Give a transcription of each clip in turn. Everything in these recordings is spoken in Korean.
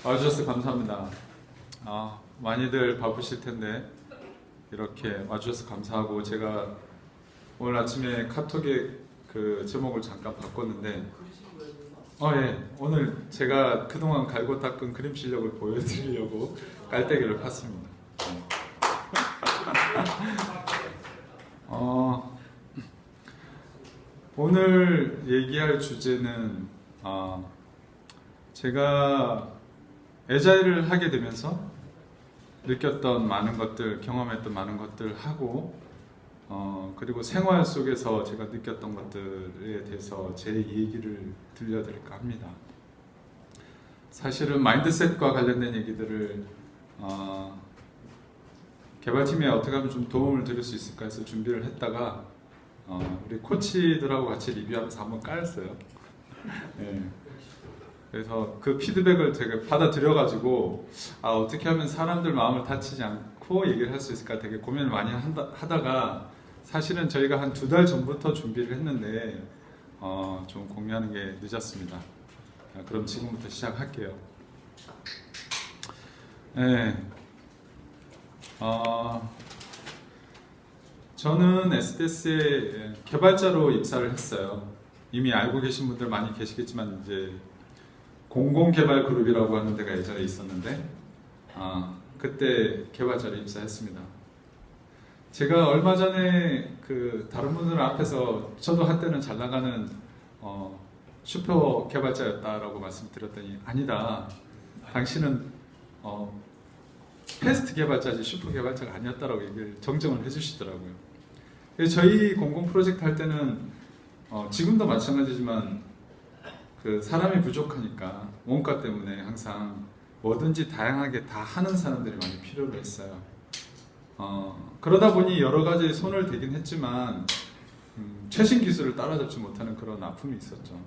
와주셔서 감사합니다. 많이들 바쁘실 텐데 이렇게 와주셔서 감사하고, 제가 오늘 아침에 카톡에 그 제목을 잠깐 바꿨는데, 예, 오늘 제가 그동안 갈고 닦은 그림 실력을 보여드리려고 깔때기를 팠습니다. 오늘 얘기할 주제는 제가 애자일을 하게 되면서 느꼈던 많은 것들, 경험했던 많은 것들 하고, 그리고 생활 속에서 제가 느꼈던 것들에 대해서 제 얘기를 들려드릴까 합니다. 사실은 마인드셋과 관련된 얘기들을 개발팀에 어떻게 하면 좀 도움을 드릴 수 있을까 해서 준비를 했다가 우리 코치들하고 같이 리뷰하면서 한번 깔았어요. 네. 그래서 그 피드백을 제가 받아들여가지고 어떻게 하면 사람들 마음을 다치지 않고 얘기를 할 수 있을까 되게 고민을 많이 하다가, 사실은 저희가 한 2달 전부터 준비를 했는데 좀 공유하는 게 늦었습니다. 그럼 지금부터 시작할게요. 네. 저는 SDS에 개발자로 입사를 했어요. 이미 알고 계신 분들 많이 계시겠지만, 이제 공공개발그룹이라고 하는 데가 예전에 있었는데 그때 개발자로 입사했습니다. 제가 얼마 전에 그 다른 분들 앞에서 저도 한때는 잘 나가는 슈퍼 개발자였다라고 말씀드렸더니, 아니다, 당신은 패스트 개발자지 슈퍼 개발자가 아니었다라고 얘기를 정정을 해주시더라고요. 저희 공공 프로젝트 할 때는 지금도 마찬가지지만 그 사람이 부족하니까 원가 때문에 항상 뭐든지 다양하게 다 하는 사람들이 많이 필요로 했어요. 그러다 보니 여러 가지 손을 대긴 했지만 최신 기술을 따라잡지 못하는 그런 아픔이 있었죠.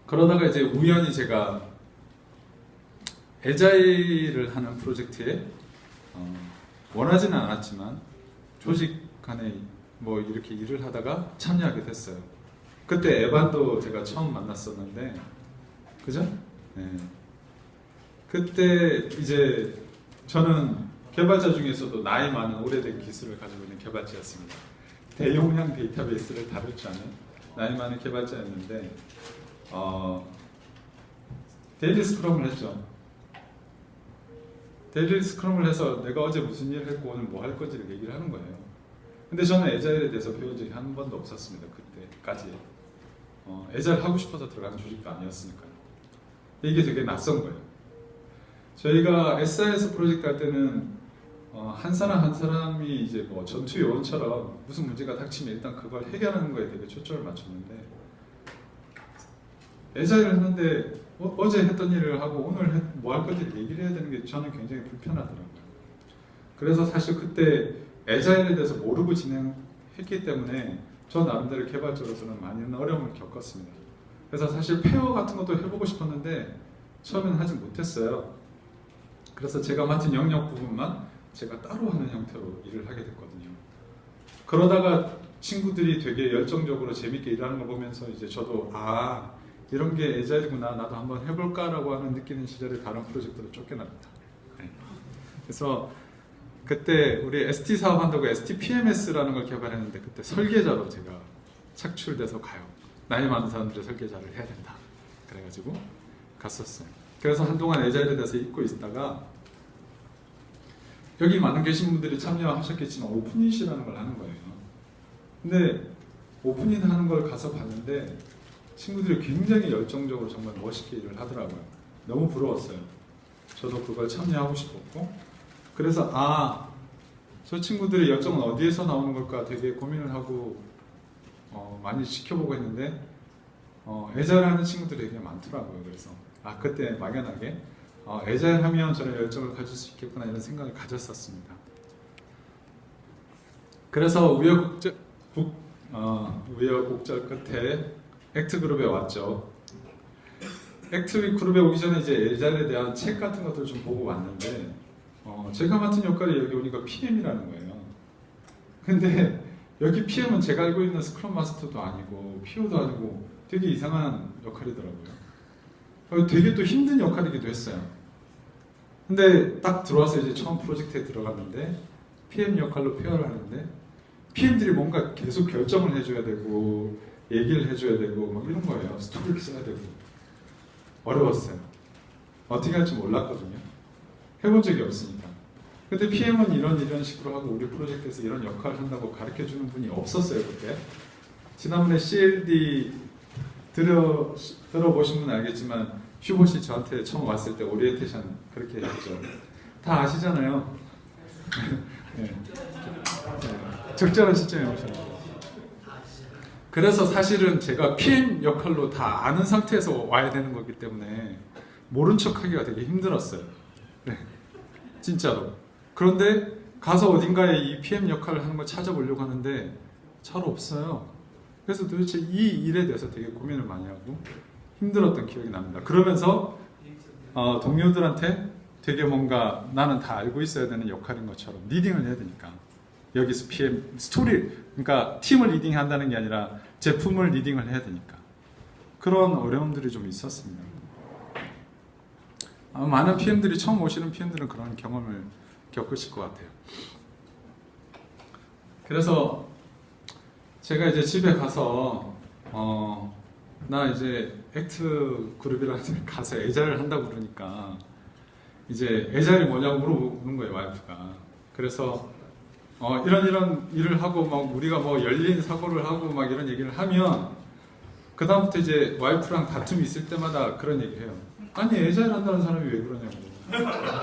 그러다가 이제 우연히 제가 애자일을 하는 프로젝트에 원하지는 않았지만 조직 간에 뭐 이렇게 일을 하다가 참여하게 됐어요. 그때 에반도 제가 처음 만났었는데, 그죠? 네. 그때 이제 저는 개발자 중에서도 나이 많은 오래된 기술을 가지고 있는 개발자였습니다. 대용량 데이터베이스를 다룰 줄 아는 나이 많은 개발자였는데 데일리 스크럼을 했죠. 데일리 스크럼을 해서 내가 어제 무슨 일을 했고 오늘 뭐 할 건지를 얘기를 하는 거예요. 근데 저는 애자일에 대해서 배운 적이 한 번도 없었습니다. 그때까지. 애자일 하고 싶어서 들어간 조직도 아니었으니까요. 이게 되게 낯선 거예요. 저희가 SIS 프로젝트 할 때는 한 사람 한 사람이 이제 뭐 전투 요원처럼 무슨 문제가 닥치면 일단 그걸 해결하는 거에 되게 초점을 맞췄는데, 애자일을 하는데 어제 했던 일을 하고 오늘 뭐 할 건지 얘기를 해야 되는 게 저는 굉장히 불편하더라고요. 그래서 사실 그때 애자일에 대해서 모르고 진행했기 때문에 저 나름대로 개발자로서는 많은 어려움을 겪었습니다. 그래서 사실 페어 같은 것도 해보고 싶었는데 처음에는 하지 못했어요. 그래서 제가 맡은 영역 부분만 제가 따로 하는 형태로 일을 하게 됐거든요. 그러다가 친구들이 되게 열정적으로 재밌게 일하는 걸 보면서 이제 저도 이런 게 애자일이구나, 나도 한번 해볼까라고 하는 느끼는 시절에 다른 프로젝트로 쫓겨납니다. 네. 그래서 그때 우리 ST 사업한다고 STPMS라는 걸 개발했는데, 그때 설계자로 제가 착출돼서 가요. 나이 많은 사람들의 설계자를 해야 된다. 그래가지고 갔었어요. 그래서 한동안 애자일에 대해서 잊고 있다가, 여기 많은 계신 분들이 참여하셨겠지만 오픈잇이라는 걸 하는 거예요. 근데 오픈잇 하는 걸 가서 봤는데 친구들이 굉장히 열정적으로 정말 멋있게 일을 하더라고요. 너무 부러웠어요. 저도 그걸 참여하고 싶었고, 그래서 저 친구들의 열정은 어디에서 나오는 걸까 되게 고민을 하고 많이 지켜보고 했는데 애자일 하는 친구들이 되게 많더라고요. 그래서 그때 막연하게 애자일 하면 저는 열정을 가질 수 있겠구나 이런 생각을 가졌었습니다. 그래서 우여곡절 끝에 액트그룹에 왔죠. 액트그룹에 오기 전에 이제 애자일에 대한 책 같은 것들을 좀 보고 왔는데 제가 맡은 역할이 여기 오니까 PM이라는 거예요. 근데 여기 PM은 제가 알고 있는 스크럼 마스터도 아니고 PO도 아니고 되게 이상한 역할이더라고요. 되게 또 힘든 역할이기도 했어요. 근데 딱 들어와서 이제 처음 프로젝트에 들어갔는데 PM 역할로 페어를 하는데 PM들이 뭔가 계속 결정을 해줘야 되고 얘기를 해줘야 되고 막 이런 거예요. 스토리를 써야 되고 어려웠어요. 어떻게 할지 몰랐거든요. 해본 적이 없으니까. 근데 PM은 이런 식으로 하고 우리 프로젝트에서 이런 역할을 한다고 가르쳐주는 분이 없었어요 그때. 지난번에 CLD 들어보신 분은 알겠지만 슈봇이 저한테 처음 왔을 때 오리엔테이션 그렇게 했죠. 다 아시잖아요. 네. 네. 적절한 시점에 오셨어요. 그래서 사실은 제가 PM 역할로 다 아는 상태에서 와야 되는 거기 때문에 모른 척하기가 되게 힘들었어요. 네. 진짜로. 그런데 가서 어딘가에 이 PM 역할을 하는 걸 찾아보려고 하는데 잘 없어요. 그래서 도대체 이 일에 대해서 되게 고민을 많이 하고 힘들었던 기억이 납니다. 그러면서 동료들한테 되게 뭔가 나는 다 알고 있어야 되는 역할인 것처럼 리딩을 해야 되니까 여기서 PM 스토리 그러니까 팀을 리딩한다는 게 아니라 제품을 리딩을 해야 되니까 그런 어려움들이 좀 있었습니다. 많은 PM들이 처음 오시는 PM들은 그런 경험을 겪으실 것 같아요. 그래서 제가 이제 집에 가서 나 이제 액트 그룹이라는 데 가서 에자일을 한다고 그러니까 이제 에자일이 뭐냐고 물어보는 거예요 와이프가. 그래서 이런 일을 하고 막 우리가 뭐 열린 사고를 하고 막 이런 얘기를 하면 그 다음부터 이제 와이프랑 다툼이 있을 때마다 그런 얘기해요. 아니 에자일 한다는 사람이 왜 그러냐고,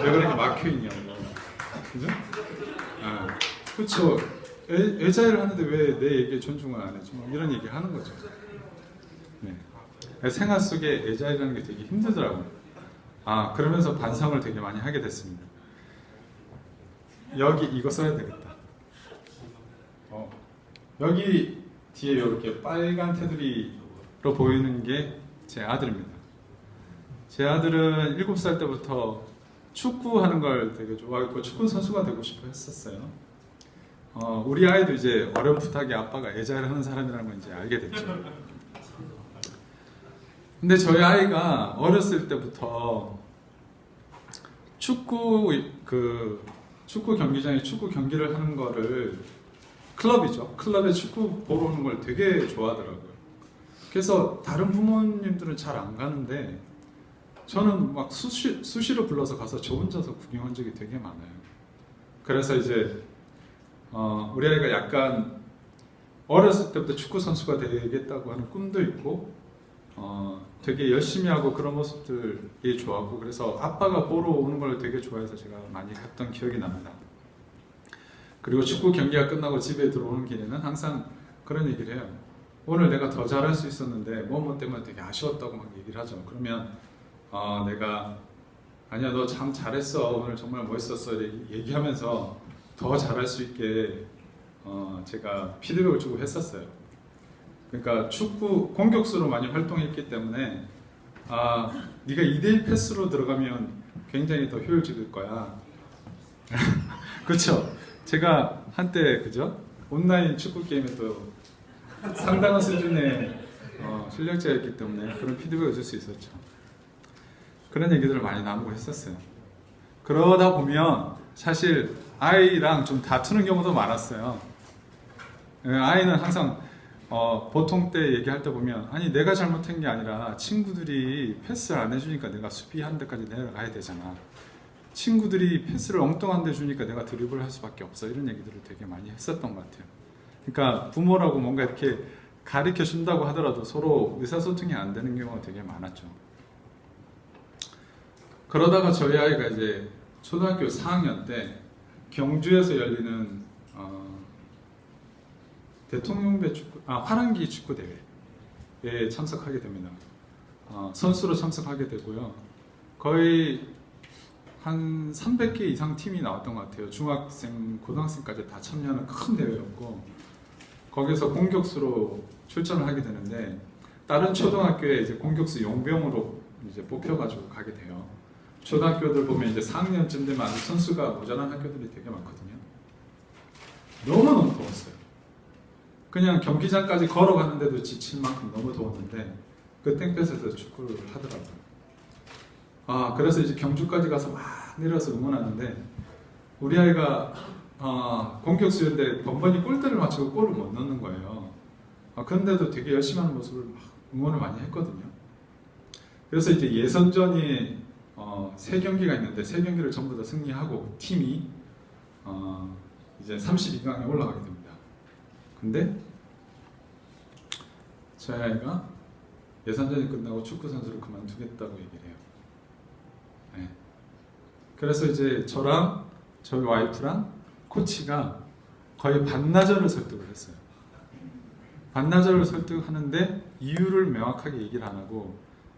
왜 그렇게 막혀 있냐고, 그죠? 그렇죠. 에자일을 하는데 왜 내 얘기에 존중을 안 해줘? 뭐 이런 얘기 하는 거죠. 네. 생활 속에 에자일이라는 게 되게 힘들더라고요. 그러면서 반성을 되게 많이 하게 됐습니다. 여기 이거 써야 되겠다. 여기 뒤에 이렇게 빨간 테두리로 보이는 게 제 아들입니다. 제 아들은 7살 때부터 축구하는 걸 되게 좋아했고 축구 선수가 되고 싶어 했었어요. 우리 아이도 이제 어렴풋하게 아빠가 에자일 하는 사람이라는 걸 이제 알게 됐죠. 근데 저희 아이가 어렸을 때부터 축구 경기장에 축구 경기를 하는 거를 클럽이죠. 클럽에 축구 보러 오는 걸 되게 좋아하더라고요. 그래서 다른 부모님들은 잘 안 가는데 저는 막 수시로 불러서 가서 저 혼자서 구경한 적이 되게 많아요. 그래서 이제 우리 아이가 약간 어렸을 때부터 축구 선수가 되겠다고 하는 꿈도 있고 되게 열심히 하고 그런 모습들이 좋았고 그래서 아빠가 보러 오는 걸 되게 좋아해서 제가 많이 갔던 기억이 납니다. 그리고 축구 경기가 끝나고 집에 들어오는 길에는 항상 그런 얘기를 해요. 오늘 내가 더 잘할 수 있었는데 뭐 때문에 되게 아쉬웠다고 막 얘기를 하죠. 그러면 내가 아니야 너 참 잘했어 오늘 정말 멋있었어 얘기하면서 더 잘할 수 있게 제가 피드백을 주고 했었어요. 그러니까 축구 공격수로 많이 활동했기 때문에 네가 2대1 패스로 들어가면 굉장히 더 효율적일 거야. 그렇죠. 제가 한때 그죠 온라인 축구 게임에 또 상당한 수준의 실력자였기 때문에 그런 피드백을 줄 수 있었죠. 그런 얘기들을 많이 나누고 했었어요. 그러다 보면 사실 아이랑 좀 다투는 경우도 많았어요. 아이는 항상 보통 때 얘기할 때 보면 아니 내가 잘못한 게 아니라 친구들이 패스를 안 해주니까 내가 수비한 데까지 내려가야 되잖아. 친구들이 패스를 엉뚱한 데 주니까 내가 드리블을 할 수밖에 없어. 이런 얘기들을 되게 많이 했었던 것 같아요. 그러니까 부모라고 뭔가 이렇게 가르쳐 준다고 하더라도 서로 의사소통이 안 되는 경우가 되게 많았죠. 그러다가 저희 아이가 이제 초등학교 4학년 때 경주에서 열리는 대통령배 축구, 화랑기 축구 대회에 참석하게 됩니다. 선수로 참석하게 되고요. 거의 한 300개 이상 팀이 나왔던 것 같아요. 중학생, 고등학생까지 다 참여하는 큰 대회였고 거기서 공격수로 출전을 하게 되는데 다른 초등학교에 이제 공격수 용병으로 이제 뽑혀가지고 가게 돼요. 초등학교들 보면 이제 4학년쯤 되면 아주 선수가 모자란 학교들이 되게 많거든요. 너무너무 더웠어요. 그냥 경기장까지 걸어가는데도 지칠 만큼 너무 더웠는데 그 땡볕에서 축구를 하더라고요. 그래서 이제 경주까지 가서 막 내려서 응원하는데 우리 아이가 공격수였는데 번번이 골대를 맞추고 골을 못 넣는 거예요. 그런데도 되게 열심히 하는 모습을 막 응원을 많이 했거든요. 그래서 이제 예선전이 3경기가 있는데 3경기를 전부 다 승리하고 팀이 이제 32강에 올라가게 됩니다. 근데 저희 아이가 예선전이 끝나고 축구 선수를 그만두겠다고 얘기를 해요. 네. 그래서 이제 저랑 저희 와이프랑 코치가 거의 반나절을 설득을 했어요. 반나절을 설득하는데 이유를 명확하게 얘기를 안 하고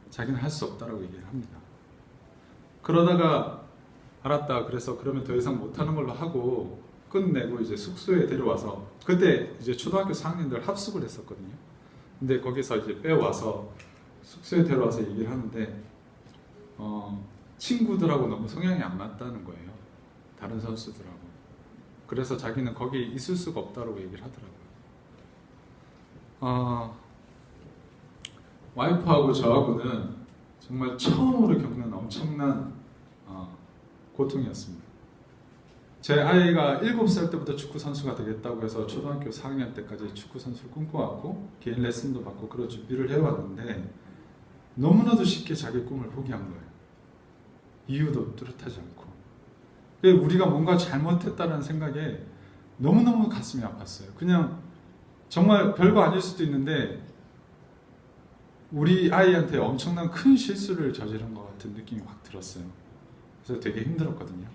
자기는 할 수 없다라고 얘기를 합니다. 그러다가 알았다. 그래서 그러면 더 이상 못하는 걸로 하고 끝내고 이제 숙소에 데려와서 그때 이제 초등학교 4학년들 합숙을 했었거든요. 근데 거기서 이제 빼와서 숙소에 데려와서 얘기를 하는데 친구들하고 너무 성향이 안 맞다는 거예요. 다른 선수들하고. 그래서 자기는 거기 있을 수가 없다고 얘기를 하더라고요. 와이프하고 저하고는 정말 처음으로 겪는 엄청난 고통이었습니다. 제 아이가 7살 때부터 축구 선수가 되겠다고 해서 초등학교 4학년 때까지 축구 선수를 꿈꿔왔고 개인 레슨도 받고 그런 준비를 해왔는데 너무나도 쉽게 자기 꿈을 포기한 거예요. 이유도 뚜렷하지 않고. 우리가 뭔가 잘못했다는 생각에 너무너무 가슴이 아팠어요. 그냥 정말 별거 아닐 수도 있는데 우리 아이한테 엄청난 큰 실수를 저지른 것 같은 느낌이 확 들었어요. 그래서 되게 힘들었거든요.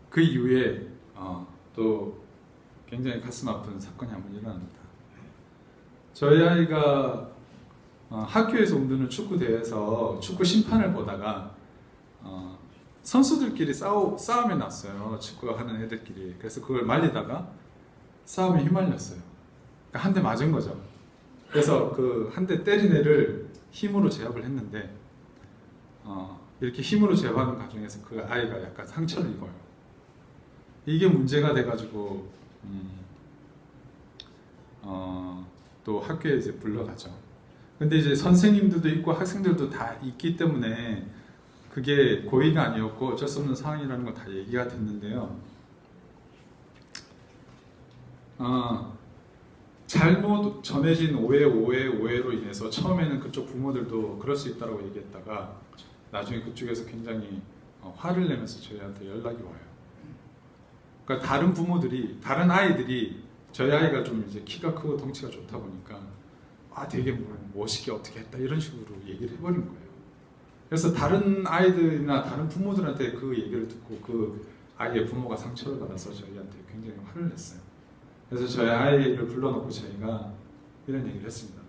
그 이후에 또 굉장히 가슴 아픈 사건이 한번 일어납니다. 저희 아이가 학교에서 운두는 축구 대회에서 축구 심판을 보다가 선수들끼리 싸움이 났어요. 축구 하는 애들끼리. 그래서 그걸 말리다가 싸움에 휘말렸어요. 그러니까 한 대 맞은 거죠. 그래서 그 한 대 때린 애를 힘으로 제압을 했는데 이렇게 힘으로 제압하는 과정에서 그 아이가 약간 상처를 입어요. 이게 문제가 돼가지고 또 학교에 이제 불러가죠. 근데 이제 선생님들도 있고 학생들도 다 있기 때문에 그게 고의가 아니었고 어쩔 수 없는 상황이라는 거 다 얘기가 됐는데요. 잘못 전해진 오해로 인해서 처음에는 그쪽 부모들도 그럴 수 있다고 얘기했다가 나중에 그쪽에서 굉장히 화를 내면서 저희한테 연락이 와요. 그러니까 다른 아이들이 저희 아이가 좀 이제 키가 크고 덩치가 좋다 보니까 되게 멋있게 어떻게 했다 이런 식으로 얘기를 해버린 거예요. 그래서 다른 아이들이나 다른 부모들한테 그 얘기를 듣고 그 아이의 부모가 상처를 받아서 저희한테 굉장히 화를 냈어요. 그래서 저희 아이를 불러놓고 저희가 이런 얘기를 했습니다.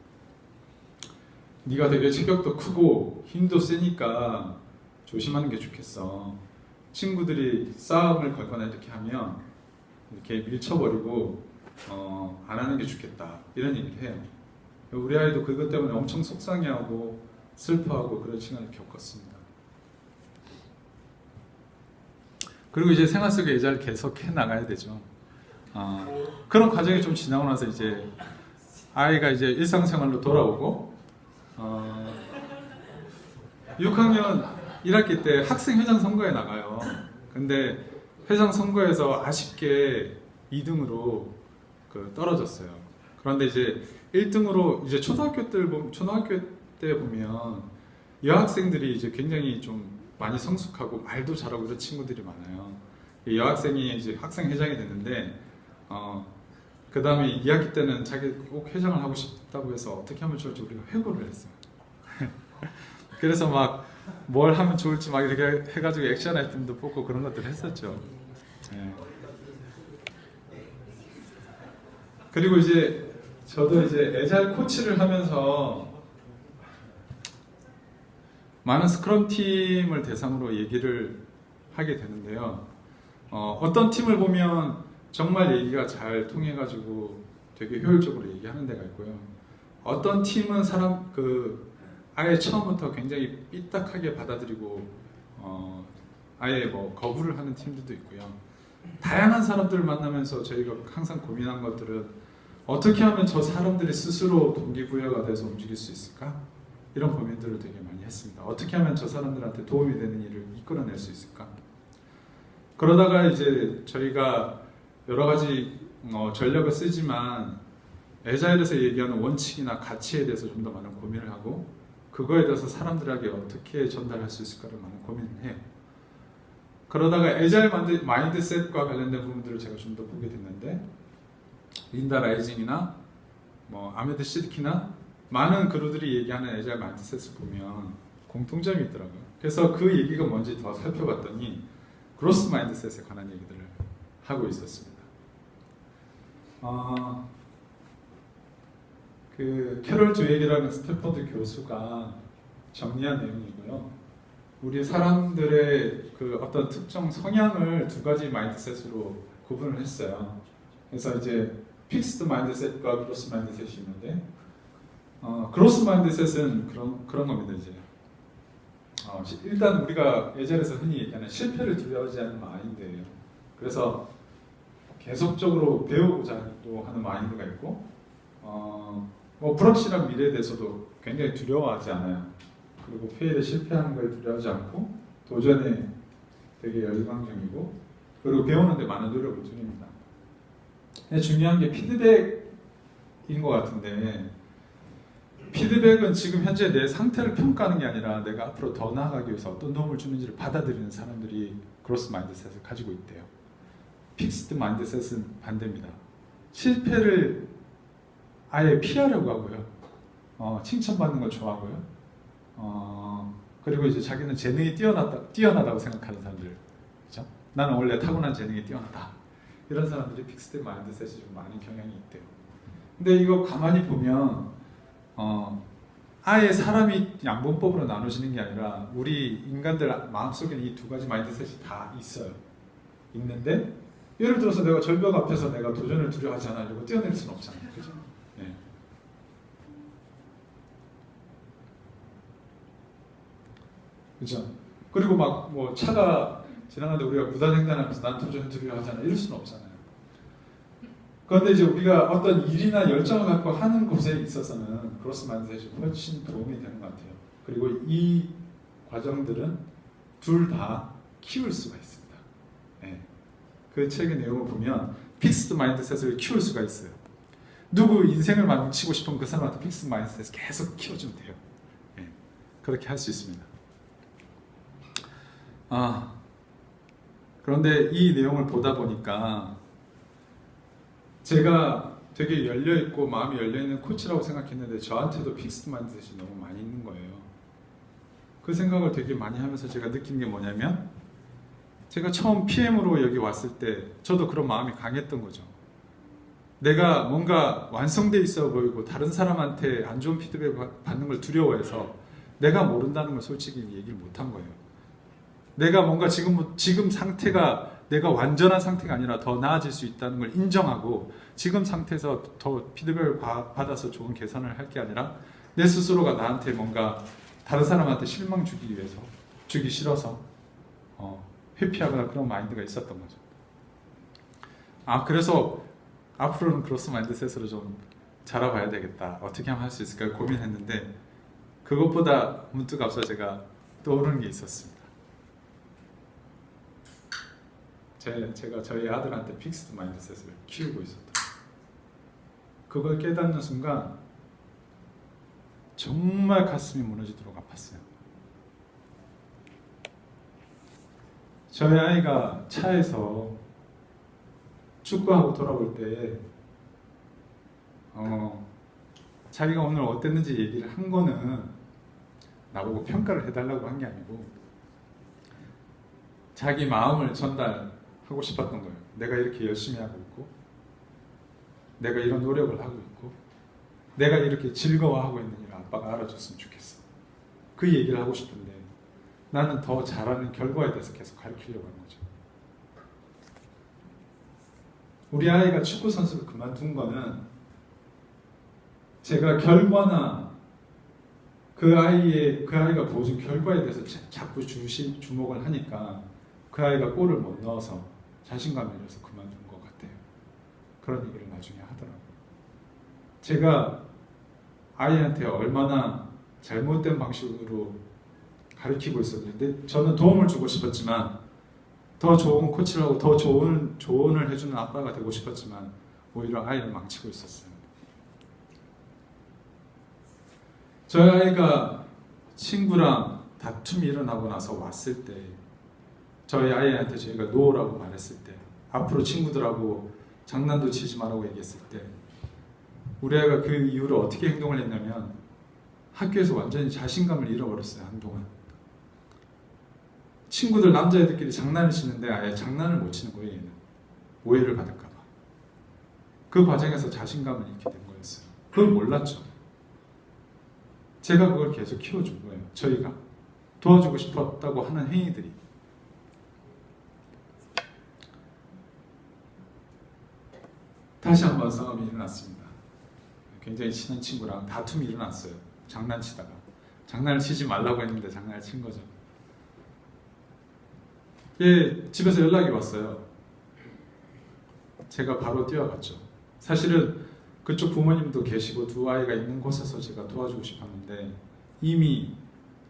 네가 되게 체격도 크고 힘도 세니까 조심하는 게 좋겠어. 친구들이 싸움을 걸거나 이렇게 하면 이렇게 밀쳐버리고 안 하는 게 좋겠다 이런 얘기를 해요. 우리 아이도 그것 때문에 엄청 속상해하고 슬퍼하고 그런 시간을 겪었습니다. 그리고 이제 생활 속의 예절을 계속해 나가야 되죠. 그런 과정이 좀 지나고 나서 이제 아이가 이제 일상생활로 돌아오고 6학년 1학기 때 학생회장 선거에 나가요. 근데 회장 선거에서 아쉽게 2등으로 떨어졌어요. 그런데 이제 1등으로 이제 초등학교 때 보면 여학생들이 이제 굉장히 좀 많이 성숙하고 말도 잘하고 이런 친구들이 많아요. 여학생이 이제 학생회장이 됐는데 그 다음에 2학기 때는 자기 꼭 회장을 하고 싶다고 해서 어떻게 하면 좋을지 우리가 회고를 했어요. 그래서 막 뭘 하면 좋을지 막 이렇게 해가지고 액션 아이템도 뽑고 그런 것들을 했었죠. 네. 그리고 이제 저도 이제 애잘 코치를 하면서 많은 스크럼 팀을 대상으로 얘기를 하게 되는데요. 어떤 팀을 보면 정말 얘기가 잘 통해가지고 되게 효율적으로 얘기하는 데가 있고요. 어떤 팀은 아예 처음부터 굉장히 삐딱하게 받아들이고 아예 뭐 거부를 하는 팀들도 있고요. 다양한 사람들을 만나면서 저희가 항상 고민한 것들은 어떻게 하면 저 사람들이 스스로 동기부여가 돼서 움직일 수 있을까? 이런 고민들을 되게 많이 했습니다. 어떻게 하면 저 사람들한테 도움이 되는 일을 이끌어낼 수 있을까? 그러다가 이제 저희가 여러 가지 전략을 쓰지만 에자일에서 얘기하는 원칙이나 가치에 대해서 좀 더 많은 고민을 하고 그거에 대해서 사람들에게 어떻게 전달할 수 있을까를 많은 고민을 해요. 그러다가 에자일 마인드셋과 관련된 부분들을 제가 좀 더 보게 됐는데 린다 라이징이나 아메드 시드키나 많은 그루들이 얘기하는 에자일 마인드셋을 보면 공통점이 있더라고요. 그래서 그 얘기가 뭔지 더 살펴봤더니 그로스 마인드셋에 관한 얘기들을 하고 있었습니다. 그 캐롤 드웨이라는 스탠퍼드 교수가 정리한 내용이고요. 우리 사람들의 그 어떤 특정 성향을 두 가지 마인드셋으로 구분을 했어요. 그래서 이제 픽스드 마인드셋과 그로스 마인드셋이 있는데, 그로스 마인드셋은 그런 겁니다. 이제 일단 우리가 예전에서 흔히 얘기하는 실패를 두려워하지 않는 마인드예요. 그래서 계속적으로 배우고자 또 하는 마인드가 있고, 불확실한 미래에 대해서도 굉장히 두려워하지 않아요. 그리고 회의에 실패하는 걸 두려워하지 않고 도전에 되게 열광적이고 그리고 배우는 데 많은 노력을 드립니다. 중요한 게 피드백인 것 같은데 피드백은 지금 현재 내 상태를 평가하는 게 아니라 내가 앞으로 더 나아가기 위해서 어떤 도움을 주는지를 받아들이는 사람들이 그로스 마인드셋을 가지고 있대요. 픽스드 마인드셋은 반대입니다. 실패를 아예 피하려고 하고요. 칭찬받는 걸 좋아하고요. 그리고 이제 자기는 재능이 뛰어나다고 생각하는 사람들, 그렇죠? 나는 원래 타고난 재능이 뛰어나다. 이런 사람들이 픽스드 마인드셋이 좀 많은 경향이 있대요. 근데 이거 가만히 보면 아예 사람이 양분법으로 나눠지는 게 아니라 우리 인간들 마음속에는 이 두 가지 마인드셋이 다 있어요. 있는데 예를 들어서 내가 절벽 앞에서 내가 도전을 두려워하지 않으려고 뛰어낼 수는 없잖아요. 그죠? 네. 그죠? 그리고 막 차가 지나가는데 우리가 무단횡단하면서 난 도전을 두려워하잖아. 이럴 수는 없잖아요. 그런데 이제 우리가 어떤 일이나 열정을 갖고 하는 곳에 있어서는 그로스 마인드셋이 훨씬 도움이 되는 것 같아요. 그리고 이 과정들은 둘 다 키울 수가 있습니다. 네. 그 책의 내용을 보면 픽스드 마인드셋을 키울 수가 있어요. 누구 인생을 망치고 싶으면 그 사람한테 픽스드 마인드셋을 계속 키워주면 돼요. 네. 그렇게 할 수 있습니다. 그런데 이 내용을 보다 보니까 제가 되게 열려있고 마음이 열려있는 코치라고 생각했는데 저한테도 픽스드 마인드셋이 너무 많이 있는 거예요. 그 생각을 되게 많이 하면서 제가 느낀 게 뭐냐면 제가 처음 PM으로 여기 왔을 때 저도 그런 마음이 강했던 거죠. 내가 뭔가 완성돼 있어 보이고 다른 사람한테 안 좋은 피드백 받는 걸 두려워해서 내가 모른다는 걸 솔직히 얘기를 못한 거예요. 내가 뭔가 지금 상태가 내가 완전한 상태가 아니라 더 나아질 수 있다는 걸 인정하고 지금 상태에서 더 피드백을 받아서 좋은 개선을 할 게 아니라 내 스스로가 나한테 뭔가 다른 사람한테 실망 주기 싫어서 회피하거나 그런 마인드가 있었던 거죠. 그래서 앞으로는 그로스 마인드셋으로 좀 자라봐야 되겠다. 어떻게 하면 할 수 있을까 고민했는데 그것보다 문득 앞서 제가 떠오르는 게 있었습니다. 제가 저희 아들한테 픽스드 마인드셋을 키우고 있었다. 그걸 깨닫는 순간 정말 가슴이 무너지도록 아팠어요. 저희 아이가 차에서 축구하고 돌아올 때 자기가 오늘 어땠는지 얘기를 한 거는 나보고 평가를 해달라고 한 게 아니고 자기 마음을 전달하고 싶었던 거예요. 내가 이렇게 열심히 하고 있고 내가 이런 노력을 하고 있고 내가 이렇게 즐거워하고 있는 일 아빠가 알아줬으면 좋겠어. 그 얘기를 하고 싶은데 나는 더 잘하는 결과에 대해서 계속 가르치려고 하는 거죠. 우리 아이가 축구 선수를 그만둔 거는 제가 결과나 그 아이가 보여준 결과에 대해서 자꾸 주목을 하니까 그 아이가 골을 못 넣어서 자신감이 잃어서 그만둔 것 같아요. 그런 얘기를 나중에 하더라고요. 제가 아이한테 얼마나 잘못된 방식으로 가르치고 있었는데 저는 도움을 주고 싶었지만 더 좋은 코치를 하고 더 좋은 조언을 해주는 아빠가 되고 싶었지만 오히려 아이를 망치고 있었어요. 저희 아이가 친구랑 다툼이 일어나고 나서 왔을 때 저희 아이한테 저희가 노라고 말했을 때 앞으로 친구들하고 장난도 치지 말라고 얘기했을 때 우리 아이가 그 이후로 어떻게 행동을 했냐면 학교에서 완전히 자신감을 잃어버렸어요. 한동안 친구들 남자애들끼리 장난을 치는데 아예 장난을 못 치는 거예요. 얘는 오해를 받을까 봐. 그 과정에서 자신감을 잃게 된 거였어요. 그걸 몰랐죠. 제가 그걸 계속 키워준 거예요. 저희가 도와주고 싶었다고 하는 행위들이. 다시 한번 싸움이 일어났습니다. 굉장히 친한 친구랑 다툼이 일어났어요. 장난치다가. 장난을 치지 말라고 했는데 장난을 친 거죠. 예, 집에서 연락이 왔어요. 제가 바로 뛰어갔죠. 사실은 그쪽 부모님도 계시고 두 아이가 있는 곳에서 제가 도와주고 싶었는데 이미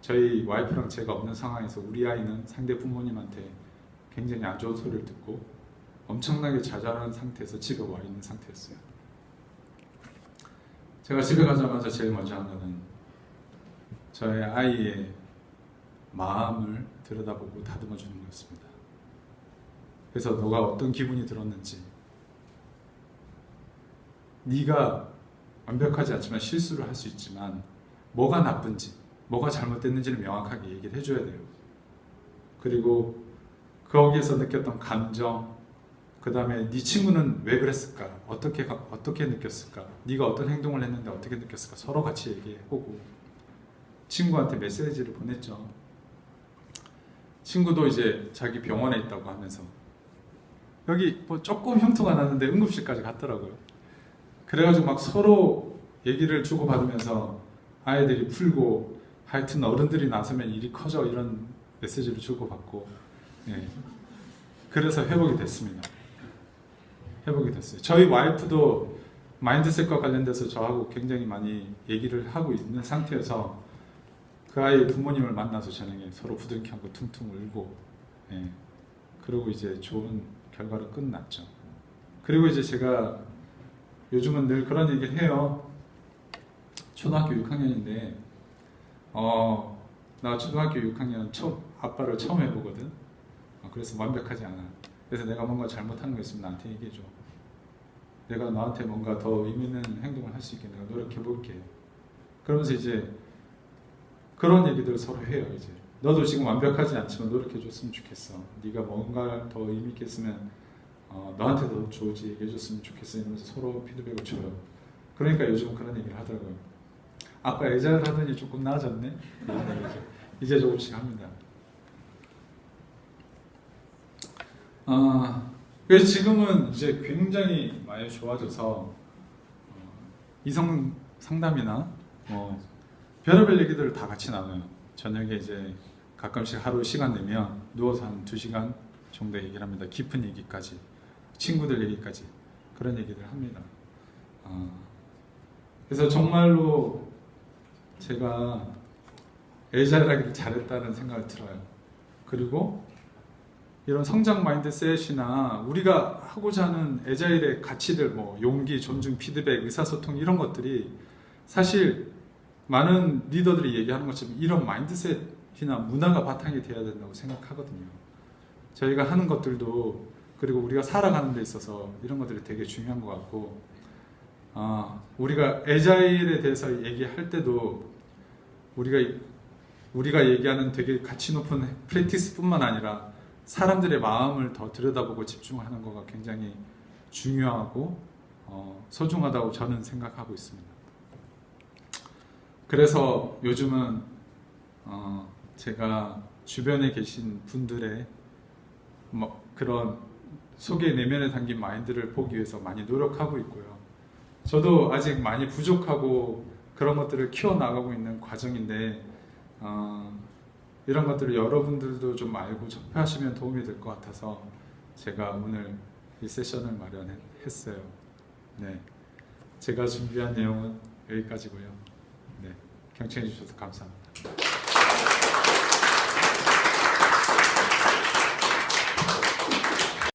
저희 와이프랑 제가 없는 상황에서 우리 아이는 상대 부모님한테 굉장히 안 좋은 소리를 듣고 엄청나게 좌절한 상태에서 집에 와 있는 상태였어요. 제가 집에 가자마자 제일 먼저 한 거는 저의 아이의 마음을 들여다보고 다듬어 주는 거였습니다. 그래서 너가 어떤 기분이 들었는지, 네가 완벽하지 않지만 실수를 할 수 있지만 뭐가 나쁜지, 뭐가 잘못됐는지를 명확하게 얘기를 해줘야 돼요. 그리고 거기에서 느꼈던 감정, 그 다음에 네 친구는 왜 그랬을까? 어떻게 느꼈을까? 네가 어떤 행동을 했는데 어떻게 느꼈을까? 서로 같이 얘기해보고 친구한테 메시지를 보냈죠. 친구도 이제 자기 병원에 있다고 하면서 여기 뭐 조금 흉터가 났는데 응급실까지 갔더라고요. 그래가지고 막 서로 얘기를 주고받으면서 아이들이 풀고 하여튼 어른들이 나서면 일이 커져 이런 메시지를 주고받고 예. 그래서 회복이 됐습니다. 회복이 됐어요. 저희 와이프도 마인드셋과 관련돼서 저하고 굉장히 많이 얘기를 하고 있는 상태여서 그 아이의 부모님을 만나서 저녁에 서로 부둥켜안고 퉁퉁 울고 예. 그리고 이제 좋은 결과로 끝났죠. 그리고 이제 제가 요즘은 늘 그런 얘기를 해요. 초등학교 6학년인데 나 초등학교 6학년 아빠를 처음 해보거든. 그래서 완벽하지 않아. 그래서 내가 뭔가 잘못하는 거 있으면 나한테 얘기해줘. 내가 너한테 뭔가 더 의미 있는 행동을 할 수 있게 내가 노력해볼게. 그러면서 이제 그런 얘기들을 서로 해요. 이제 너도 지금 완벽하지 않지만 노력해줬으면 좋겠어. 네가 뭔가 더 의미 있게 했으면 너한테도 좋지 얘기해줬으면 좋겠어. 이러면서 서로 피드백을 줘요. 그러니까 요즘 그런 얘기를 하더라고요. 아빠 애자를 하더니 조금 나아졌네. 이제 조금씩 합니다. 그래서 지금은 이제 굉장히 많이 좋아져서 이성 상담이나 별의별 얘기들을 다 같이 나눠요. 저녁에 이제 가끔씩 하루 시간 내면 누워서 한 2시간 정도 얘기를 합니다. 깊은 얘기까지, 친구들 얘기까지 그런 얘기들 합니다. 그래서 정말로 제가 애자일하기를 잘했다는 생각이 들어요. 그리고 이런 성장 마인드셋이나 우리가 하고자 하는 애자일의 가치들, 뭐 용기, 존중, 피드백, 의사소통 이런 것들이 사실 많은 리더들이 얘기하는 것처럼 이런 마인드셋이나 문화가 바탕이 되어야 된다고 생각하거든요. 저희가 하는 것들도 그리고 우리가 살아가는 데 있어서 이런 것들이 되게 중요한 것 같고 우리가 애자일에 대해서 얘기할 때도 우리가 얘기하는 되게 가치 높은 프랙티스뿐만 아니라 사람들의 마음을 더 들여다보고 집중하는 거가 굉장히 중요하고 소중하다고 저는 생각하고 있습니다. 그래서 요즘은 제가 주변에 계신 분들의 그런 속에 내면에 담긴 마인드를 보기 위해서 많이 노력하고 있고요. 저도 아직 많이 부족하고 그런 것들을 키워나가고 있는 과정인데 이런 것들을 여러분들도 좀 알고 접하시면 도움이 될 것 같아서 제가 오늘 이 세션을 마련했어요. 네, 제가 준비한 내용은 여기까지고요. 네. 경청해 주셔서 감사합니다.